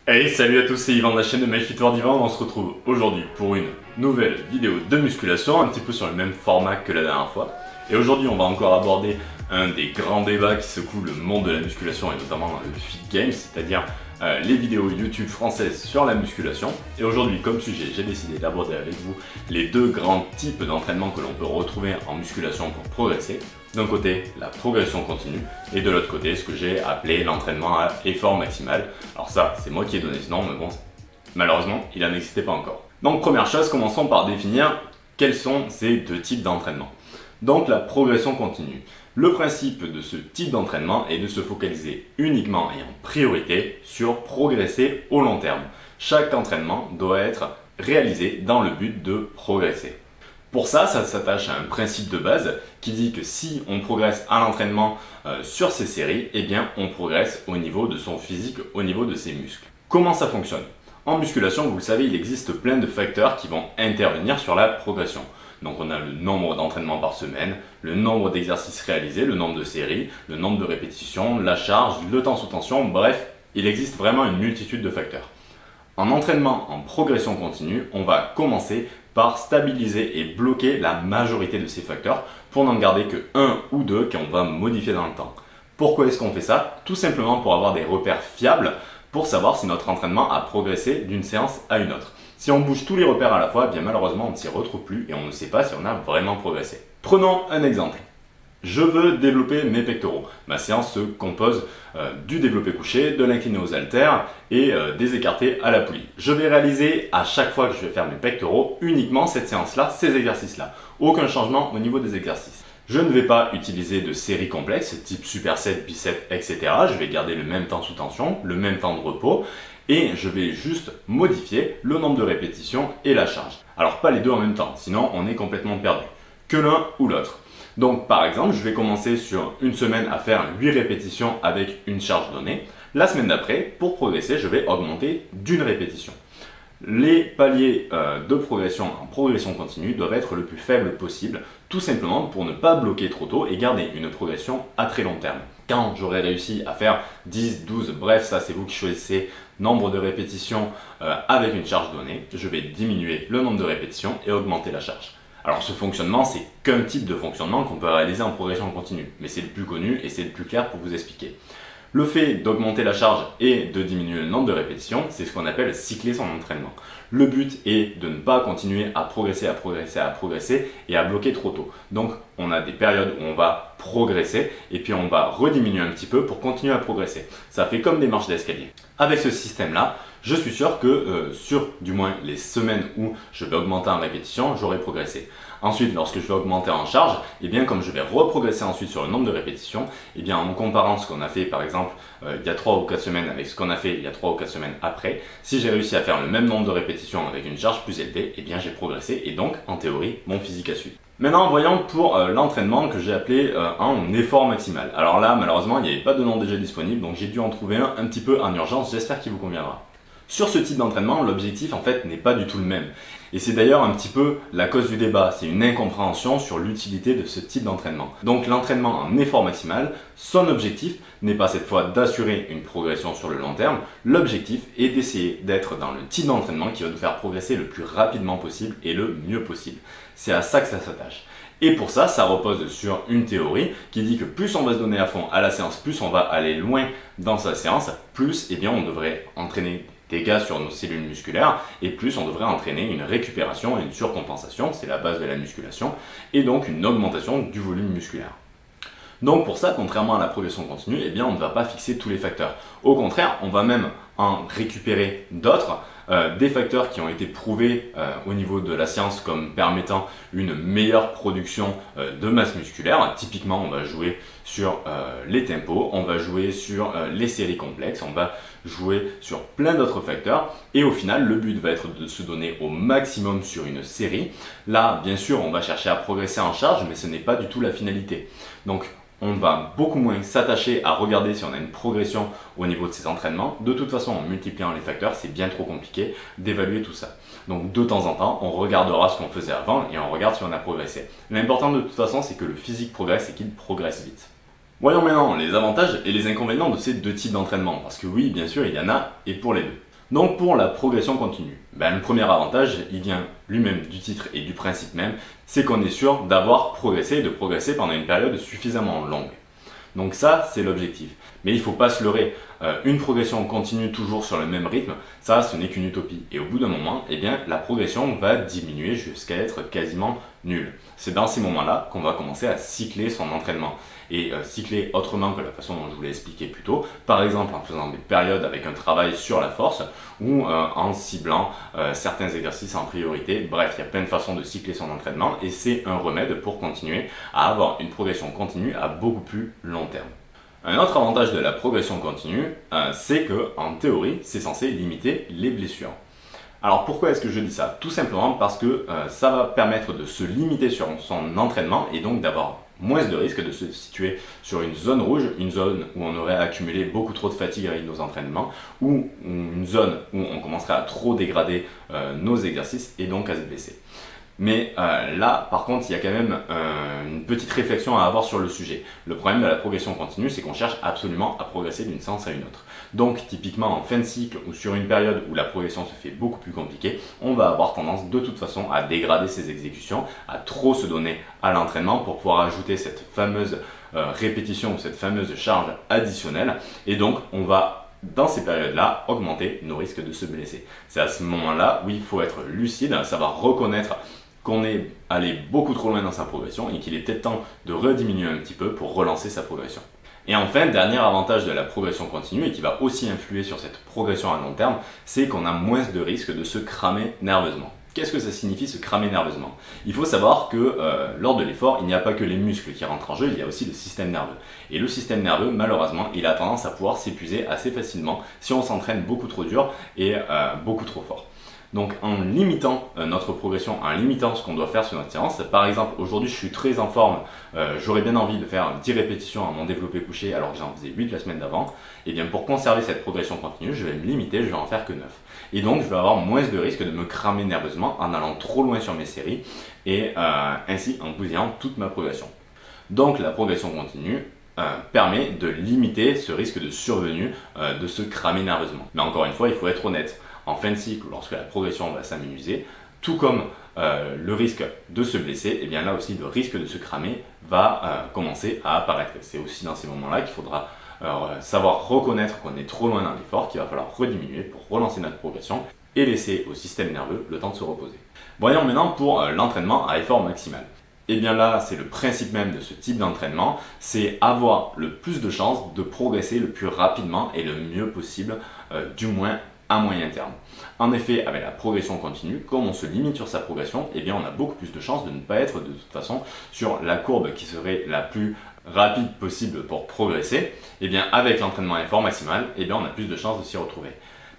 Hey, salut à tous, c'est Yvan de la chaîne de MyFitWorldYvan. On se retrouve aujourd'hui pour une nouvelle vidéo de musculation, un petit peu sur le même format que la dernière fois. Et aujourd'hui, on va encore aborder un des grands débats qui secoue le monde de la musculation et notamment le Fit Game, c'est-à-dire les vidéos YouTube françaises sur la musculation. Et aujourd'hui, comme sujet, j'ai décidé d'aborder avec vous les deux grands types d'entraînement que l'on peut retrouver en musculation pour progresser. D'un côté, la progression continue, et de l'autre côté, ce que j'ai appelé l'entraînement à effort maximal. Alors ça, c'est moi qui ai donné ce nom, mais bon, malheureusement, il n'en existait pas encore. Donc première chose, commençons par définir quels sont ces deux types d'entraînement. Donc la progression continue. Le principe de ce type d'entraînement est de se focaliser uniquement et en priorité sur progresser au long terme. Chaque entraînement doit être réalisé dans le but de progresser. Pour ça, ça s'attache à un principe de base qui dit que si on progresse à l'entraînement sur ces séries, eh bien on progresse au niveau de son physique, au niveau de ses muscles. Comment ça fonctionne? En musculation, vous le savez, il existe plein de facteurs qui vont intervenir sur la progression. Donc on a le nombre d'entraînements par semaine, le nombre d'exercices réalisés, le nombre de séries, le nombre de répétitions, la charge, le temps sous tension, bref, il existe vraiment une multitude de facteurs. En entraînement en progression continue, on va commencer par stabiliser et bloquer la majorité de ces facteurs pour n'en garder que un ou deux qu'on va modifier dans le temps. Pourquoi est-ce qu'on fait ça? Tout simplement pour avoir des repères fiables pour savoir si notre entraînement a progressé d'une séance à une autre. Si on bouge tous les repères à la fois, bien malheureusement on ne s'y retrouve plus et on ne sait pas si on a vraiment progressé. Prenons un exemple. Je veux développer mes pectoraux. Ma séance se compose du développé couché, de l'incliné aux haltères et des écartés à la poulie. Je vais réaliser à chaque fois que je vais faire mes pectoraux uniquement cette séance-là, ces exercices-là. Aucun changement au niveau des exercices. Je ne vais pas utiliser de séries complexes, type superset, bicep, etc. Je vais garder le même temps sous tension, le même temps de repos et je vais juste modifier le nombre de répétitions et la charge. Alors pas les deux en même temps, sinon on est complètement perdu. Que l'un ou l'autre. Donc par exemple, je vais commencer sur une semaine à faire 8 répétitions avec une charge donnée. La semaine d'après, pour progresser, je vais augmenter d'une répétition. Les paliers de progression en progression continue doivent être le plus faible possible, tout simplement pour ne pas bloquer trop tôt et garder une progression à très long terme. Quand j'aurai réussi à faire 10, 12, bref, ça c'est vous qui choisissez, nombre de répétitions avec une charge donnée, je vais diminuer le nombre de répétitions et augmenter la charge. Alors ce fonctionnement, c'est qu'un type de fonctionnement qu'on peut réaliser en progression continue, mais c'est le plus connu et c'est le plus clair pour vous expliquer. Le fait d'augmenter la charge et de diminuer le nombre de répétitions, c'est ce qu'on appelle cycler son entraînement. Le but est de ne pas continuer à progresser et à bloquer trop tôt. Donc on a des périodes où on va progresser et puis on va rediminuer un petit peu pour continuer à progresser. Ça fait comme des marches d'escalier. Avec ce système-là, je suis sûr que sur du moins les semaines où je vais augmenter en répétition, j'aurai progressé. Ensuite, lorsque je vais augmenter en charge, et bien comme je vais reprogresser ensuite sur le nombre de répétitions, et bien en comparant ce qu'on a fait par exemple il y a 3 ou 4 semaines avec ce qu'on a fait il y a 3 ou 4 semaines après, si j'ai réussi à faire le même nombre de répétitions avec une charge plus élevée, et bien j'ai progressé et donc en théorie mon physique a suivi. Maintenant, voyons pour l'entraînement que j'ai appelé un effort maximal. Alors là, malheureusement, il n'y avait pas de nom déjà disponible, donc j'ai dû en trouver un petit peu en urgence, j'espère qu'il vous conviendra. Sur ce type d'entraînement, l'objectif en fait n'est pas du tout le même. Et c'est d'ailleurs un petit peu la cause du débat, c'est une incompréhension sur l'utilité de ce type d'entraînement. Donc l'entraînement en effort maximal, son objectif n'est pas cette fois d'assurer une progression sur le long terme, l'objectif est d'essayer d'être dans le type d'entraînement qui va nous faire progresser le plus rapidement possible et le mieux possible. C'est à ça que ça s'attache. Et pour ça, ça repose sur une théorie qui dit que plus on va se donner à fond à la séance, plus on va aller loin dans sa séance, plus eh bien, on devrait entraîner des dégâts sur nos cellules musculaires et plus on devrait entraîner une récupération et une surcompensation, c'est la base de la musculation, et donc une augmentation du volume musculaire. Donc pour ça, contrairement à la progression continue, eh bien on ne va pas fixer tous les facteurs. Au contraire, on va même en récupérer d'autres, des facteurs qui ont été prouvés au niveau de la science comme permettant une meilleure production de masse musculaire. Typiquement, on va jouer sur les tempos, on va jouer sur les séries complexes, on va jouer sur plein d'autres facteurs et au final, le but va être de se donner au maximum sur une série. Là, bien sûr, on va chercher à progresser en charge, mais ce n'est pas du tout la finalité. Donc, on va beaucoup moins s'attacher à regarder si on a une progression au niveau de ses entraînements. De toute façon, en multipliant les facteurs, c'est bien trop compliqué d'évaluer tout ça. Donc de temps en temps, on regardera ce qu'on faisait avant et on regarde si on a progressé. L'important de toute façon, c'est que le physique progresse et qu'il progresse vite. Voyons maintenant les avantages et les inconvénients de ces deux types d'entraînement. Parce que oui, bien sûr, il y en a et pour les deux. Donc pour la progression continue, le premier avantage, il vient lui-même du titre et du principe même, c'est qu'on est sûr d'avoir progressé et de progresser pendant une période suffisamment longue. Donc ça, c'est l'objectif. Mais il ne faut pas se leurrer. Une progression continue toujours sur le même rythme, ça, ce n'est qu'une utopie. Et au bout d'un moment, la progression va diminuer jusqu'à être quasiment nulle. C'est dans ces moments-là qu'on va commencer à cycler son entraînement. Et cycler autrement que la façon dont je vous l'ai expliqué plus tôt, par exemple en faisant des périodes avec un travail sur la force ou en ciblant certains exercices en priorité. Bref, il y a plein de façons de cycler son entraînement et c'est un remède pour continuer à avoir une progression continue à beaucoup plus long terme. Un autre avantage de la progression continue, c'est que en théorie, c'est censé limiter les blessures. Alors pourquoi est-ce que je dis ça? Tout simplement parce que ça va permettre de se limiter sur son entraînement et donc d'avoir moins de risques de se situer sur une zone rouge, une zone où on aurait accumulé beaucoup trop de fatigue avec nos entraînements, ou une zone où on commencerait à trop dégrader nos exercices et donc à se blesser. Mais là, par contre, il y a quand même une petite réflexion à avoir sur le sujet. Le problème de la progression continue, c'est qu'on cherche absolument à progresser d'une séance à une autre. Donc, typiquement en fin de cycle ou sur une période où la progression se fait beaucoup plus compliquée, on va avoir tendance de toute façon à dégrader ses exécutions, à trop se donner à l'entraînement pour pouvoir ajouter cette fameuse répétition ou cette fameuse charge additionnelle. Et donc, on va dans ces périodes-là, augmenter nos risques de se blesser. C'est à ce moment-là où il faut être lucide, savoir reconnaître qu'on est allé beaucoup trop loin dans sa progression et qu'il est peut-être temps de rediminuer un petit peu pour relancer sa progression. Et enfin, dernier avantage de la progression continue et qui va aussi influer sur cette progression à long terme, c'est qu'on a moins de risques de se cramer nerveusement. Qu'est-ce que ça signifie se cramer nerveusement? Il faut savoir que lors de l'effort, il n'y a pas que les muscles qui rentrent en jeu, il y a aussi le système nerveux. Et le système nerveux, malheureusement, il a tendance à pouvoir s'épuiser assez facilement si on s'entraîne beaucoup trop dur et beaucoup trop fort. Donc en limitant notre progression, en limitant ce qu'on doit faire sur notre séance, par exemple aujourd'hui je suis très en forme, j'aurais bien envie de faire 10 répétitions à mon développé couché alors que j'en faisais 8 la semaine d'avant, et bien pour conserver cette progression continue, je vais me limiter, je vais en faire que 9. Et donc je vais avoir moins de risques de me cramer nerveusement en allant trop loin sur mes séries et ainsi en bousillant toute ma progression. Donc la progression continue permet de limiter ce risque de survenue de se cramer nerveusement. Mais encore une fois, il faut être honnête. En fin de cycle, lorsque la progression va s'amenuiser, tout comme le risque de se blesser, et bien là aussi le risque de se cramer va commencer à apparaître. C'est aussi dans ces moments-là qu'il faudra savoir reconnaître qu'on est trop loin dans l'effort, qu'il va falloir rediminuer pour relancer notre progression et laisser au système nerveux le temps de se reposer. Voyons maintenant pour l'entraînement à effort maximal. Et bien là, c'est le principe même de ce type d'entraînement, c'est avoir le plus de chances de progresser le plus rapidement et le mieux possible, du moins à moyen terme. En effet, avec la progression continue, comme on se limite sur sa progression, eh bien on a beaucoup plus de chances de ne pas être de toute façon sur la courbe qui serait la plus rapide possible pour progresser. Et bien avec l'entraînement à effort maximal, eh bien on a plus de chances de s'y retrouver.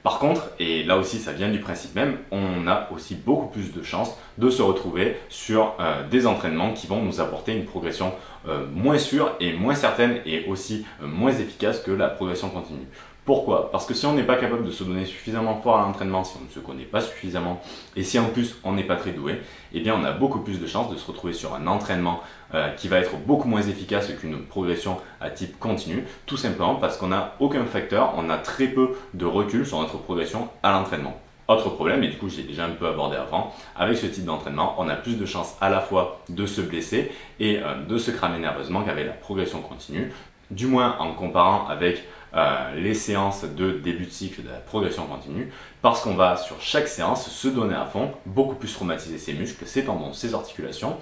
Par contre, et là aussi ça vient du principe même, on a aussi beaucoup plus de chances de se retrouver sur des entraînements qui vont nous apporter une progression moins sûre et moins certaine et aussi moins efficace que la progression continue. Pourquoi? Parce que si on n'est pas capable de se donner suffisamment fort à l'entraînement, si on ne se connaît pas suffisamment, et si en plus on n'est pas très doué, eh bien on a beaucoup plus de chances de se retrouver sur un entraînement qui va être beaucoup moins efficace qu'une progression à type continu, tout simplement parce qu'on n'a aucun facteur, on a très peu de recul sur notre progression à l'entraînement. Autre problème, et du coup j'ai déjà un peu abordé avant, avec ce type d'entraînement, on a plus de chances à la fois de se blesser et de se cramer nerveusement qu'avec la progression continue, du moins en comparant avec les séances de début de cycle de la progression continue, parce qu'on va sur chaque séance se donner à fond, beaucoup plus traumatiser ses muscles, ses tendons, ses articulations,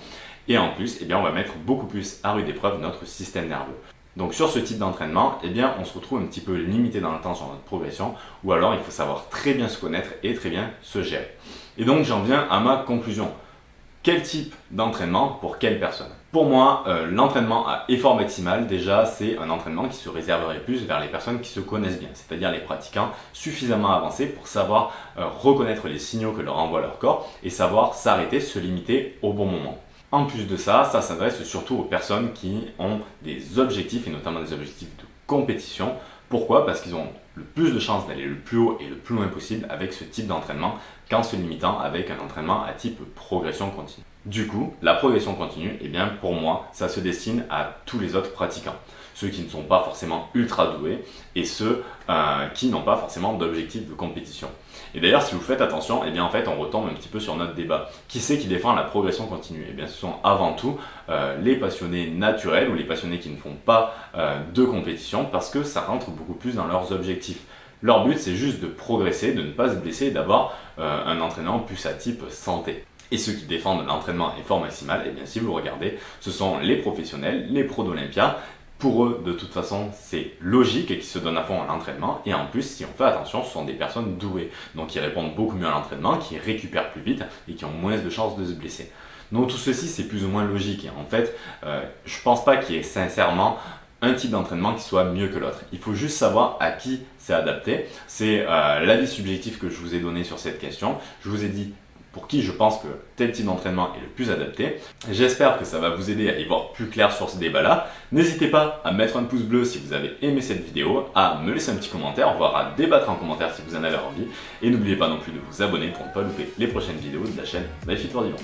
et en plus, eh bien, on va mettre beaucoup plus à rude épreuve notre système nerveux. Donc sur ce type d'entraînement, eh bien, on se retrouve un petit peu limité dans le temps sur notre progression, ou alors il faut savoir très bien se connaître et très bien se gérer. Et donc j'en viens à ma conclusion. Quel type d'entraînement pour quelle personne? Pour moi, l'entraînement à effort maximal, déjà, c'est un entraînement qui se réserverait plus vers les personnes qui se connaissent bien, c'est-à-dire les pratiquants suffisamment avancés pour savoir reconnaître les signaux que leur envoie leur corps et savoir s'arrêter, se limiter au bon moment. En plus de ça, ça s'adresse surtout aux personnes qui ont des objectifs, et notamment des objectifs de compétition. Pourquoi? Parce qu'ils ont le plus de chances d'aller le plus haut et le plus loin possible avec ce type d'entraînement qu'en se limitant avec un entraînement à type progression continue. Du coup, la progression continue, eh bien pour moi, ça se destine à tous les autres pratiquants. Ceux qui ne sont pas forcément ultra doués et ceux qui n'ont pas forcément d'objectif de compétition. Et d'ailleurs, si vous faites attention, eh bien en fait, on retombe un petit peu sur notre débat. Qui c'est qui défend la progression continue? Eh bien, ce sont avant tout les passionnés naturels ou les passionnés qui ne font pas de compétition parce que ça rentre beaucoup plus dans leurs objectifs. Leur but, c'est juste de progresser, de ne pas se blesser et d'avoir un entraînement plus à type santé. Et ceux qui défendent l'entraînement à effort maximal, eh bien si vous regardez, ce sont les professionnels, les pros d'Olympia. Pour eux, de toute façon, c'est logique et qui se donnent à fond à l'entraînement. Et en plus, si on fait attention, ce sont des personnes douées. Donc, qui répondent beaucoup mieux à l'entraînement, qui récupèrent plus vite et qui ont moins de chances de se blesser. Donc, tout ceci, c'est plus ou moins logique. Et en fait, je pense pas qu'il y ait sincèrement un type d'entraînement qui soit mieux que l'autre. Il faut juste savoir à qui c'est adapté. C'est l'avis subjectif que je vous ai donné sur cette question. Je vous ai dit pour qui je pense que tel type d'entraînement est le plus adapté. J'espère que ça va vous aider à y voir plus clair sur ce débat-là. N'hésitez pas à mettre un pouce bleu si vous avez aimé cette vidéo, à me laisser un petit commentaire, voire à débattre en commentaire si vous en avez envie. Et n'oubliez pas non plus de vous abonner pour ne pas louper les prochaines vidéos de la chaîne MyFitForDivan.